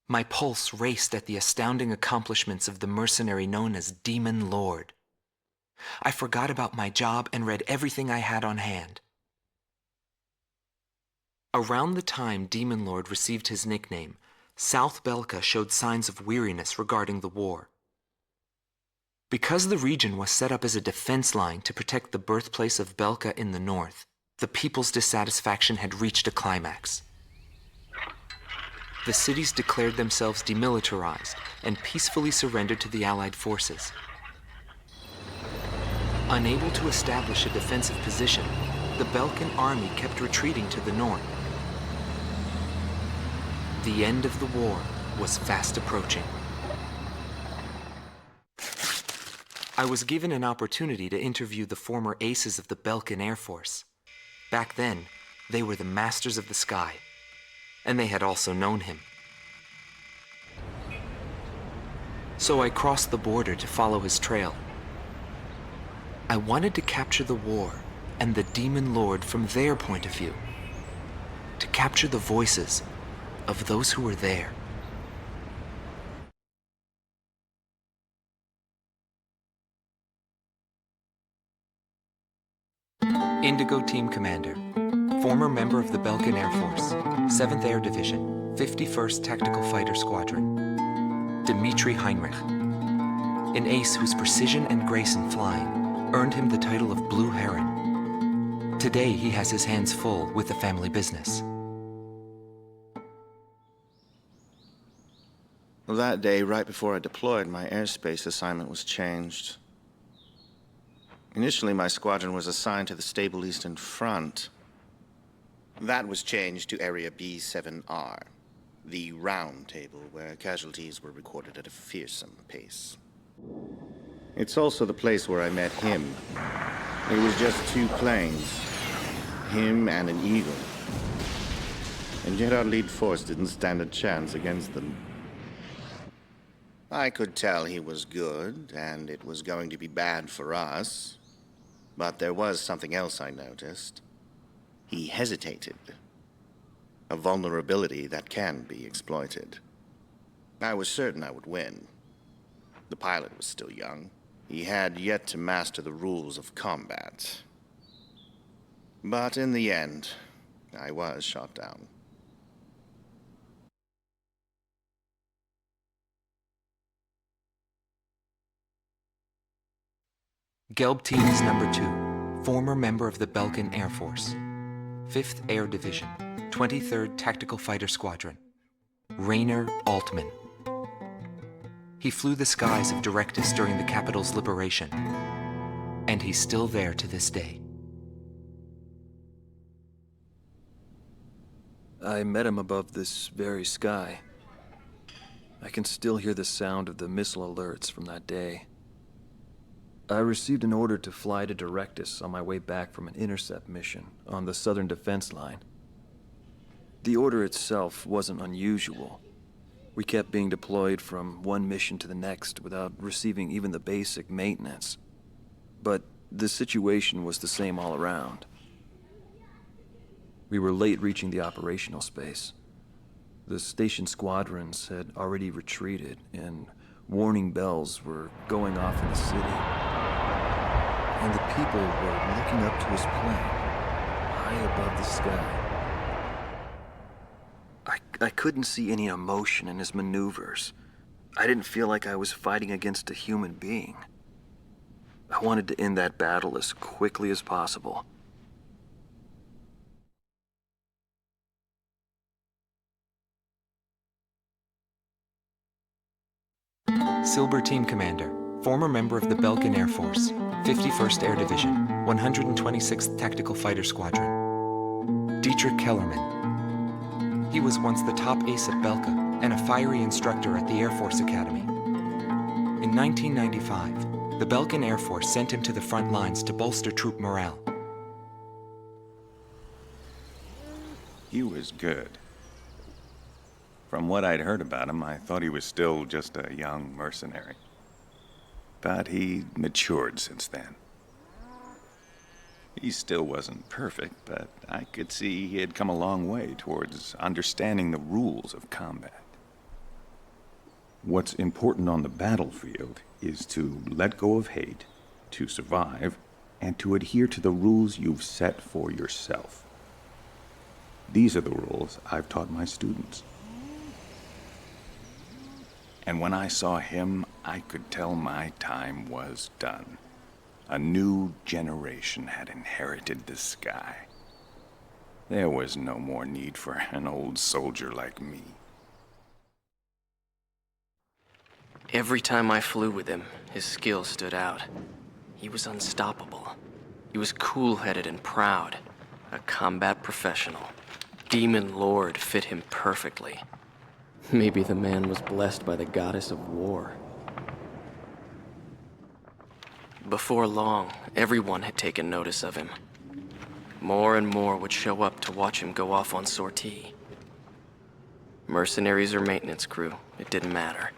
My pulse raced at the astounding accomplishments of the mercenary known as Demon Lord. I forgot about my job and read everything I had on hand. Around the time Demon Lord received his nickname, South Belka showed signs of weariness regarding the war. Because the region was set up as a defense line to protect the birthplace of Belka in the north, the people's dissatisfaction had reached a climax. The cities declared themselves demilitarized and peacefully surrendered to the Allied forces. Unable to establish a defensive position, the Balkan army kept retreating to the north. The end of the war was fast approaching. I was given an opportunity to interview the former aces of the Balkan Air Force. Back then, they were the masters of the sky, and they had also known him. So I crossed the border to follow his trail. I wanted to capture the war and the Demon Lord from their point of view, to capture the voices of those who were there. Indigo Team Commander, former member of the Balkan Air Force, 7th Air Division, 51st Tactical Fighter Squadron, Dmitri Heinrich, an ace whose precision and grace in flying earned him the title of Blue Heron. Today he has his hands full with the family business. That day, right before I deployed, my airspace assignment was changed. Initially, my squadron was assigned to the stable Eastern Front. That was changed to Area B7R, the round table where casualties were recorded at a fearsome pace. It's also the place where I met him. It was just 2 planes, him and an Eagle. And yet our lead force didn't stand a chance against them. I could tell he was good, and it was going to be bad for us. But there was something else I noticed. He hesitated. A vulnerability that can be exploited. I was certain I would win. The pilot was still young. He had yet to master the rules of combat. But in the end, I was shot down. Gelb Teams Number 2, former member of the Balkan Air Force, 5th Air Division, 23rd Tactical Fighter Squadron, Rainer Altman. He flew the skies of Directus during the capital's liberation, and he's still there to this day. I met him above this very sky. I can still hear the sound of the missile alerts from that day. I received an order to fly to Directus on my way back from an intercept mission on the southern defense line. The order itself wasn't unusual. We kept being deployed from one mission to the next without receiving even the basic maintenance. But the situation was the same all around. We were late reaching the operational space. The station squadrons had already retreated, and warning bells were going off in the city. And the people were looking up to his plane, high above the sky. I couldn't see any emotion in his maneuvers. I didn't feel like I was fighting against a human being. I wanted to end that battle as quickly as possible. Silber Team Commander, former member of the Balkan Air Force, 51st Air Division, 126th Tactical Fighter Squadron, Dietrich Kellerman. He was once the top ace at Belka and a fiery instructor at the Air Force Academy. In 1995, the Balkan Air Force sent him to the front lines to bolster troop morale. He was good. From what I'd heard about him, I thought he was still just a young mercenary. But he matured since then. He still wasn't perfect, but I could see he had come a long way towards understanding the rules of combat. What's important on the battlefield is to let go of hate, to survive, and to adhere to the rules you've set for yourself. These are the rules I've taught my students. And when I saw him, I could tell my time was done. A new generation had inherited the sky. There was no more need for an old soldier like me. Every time I flew with him, his skill stood out. He was unstoppable. He was cool-headed and proud. A combat professional. Demon Lord fit him perfectly. Maybe the man was blessed by the goddess of war. Before long, everyone had taken notice of him. More and more would show up to watch him go off on sortie. Mercenaries or maintenance crew, it didn't matter.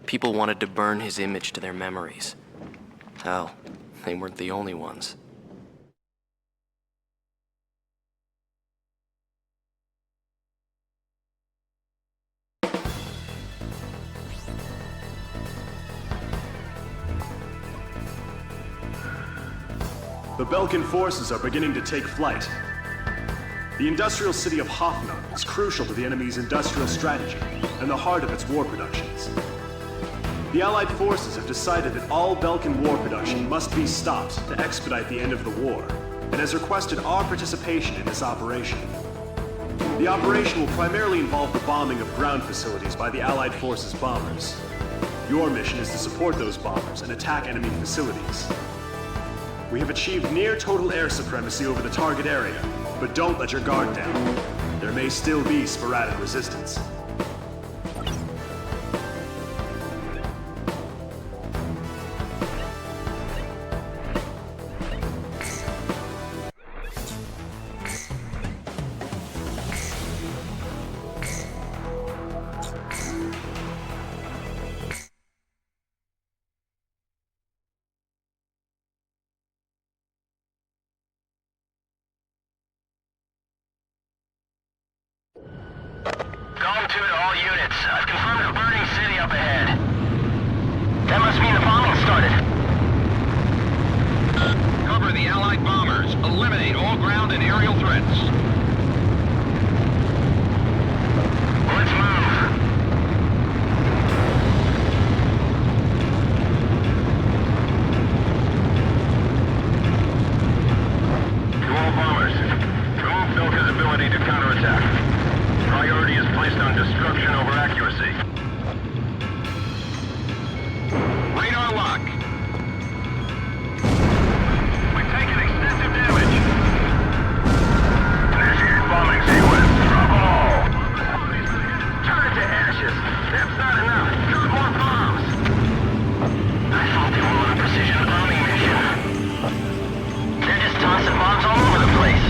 People wanted to burn his image to their memories. Hell, they weren't the only ones. The Belkan forces are beginning to take flight. The industrial city of Hoffnung is crucial to the enemy's industrial strategy and the heart of its war productions. The Allied forces have decided that all Belkan war production must be stopped to expedite the end of the war, and has requested our participation in this operation. The operation will primarily involve the bombing of ground facilities by the Allied forces' bombers. Your mission is to support those bombers and attack enemy facilities. We have achieved near total air supremacy over the target area, but don't let your guard down. There may still be sporadic resistance. Gone to all units. I've confirmed a burning city up ahead. That must mean the bombing started. Cover the Allied bombers. Eliminate all ground and aerial threats. Let's move. To all bombers, remove Belka's ability to counterattack. Priority is placed on destruction over accuracy. Radar lock. We've taken extensive damage. Initiate bombing sequence. Drop them all. Turn it to ashes. That's not enough. Drop more bombs. I thought they were on a precision bombing mission. They're just tossing bombs all over the place.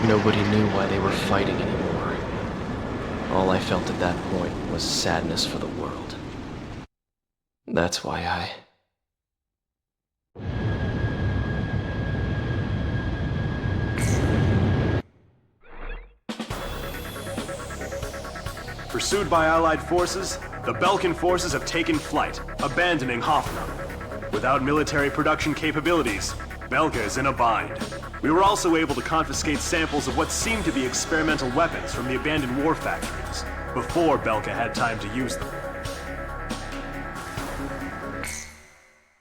Nobody knew why they were fighting anymore. All I felt at that point was sadness for the world. That's why I... Pursued by Allied forces, the Belkan forces have taken flight, abandoning Hoffnung. Without military production capabilities, Belka is in a bind. We were also able to confiscate samples of what seemed to be experimental weapons from the abandoned war factories, before Belka had time to use them.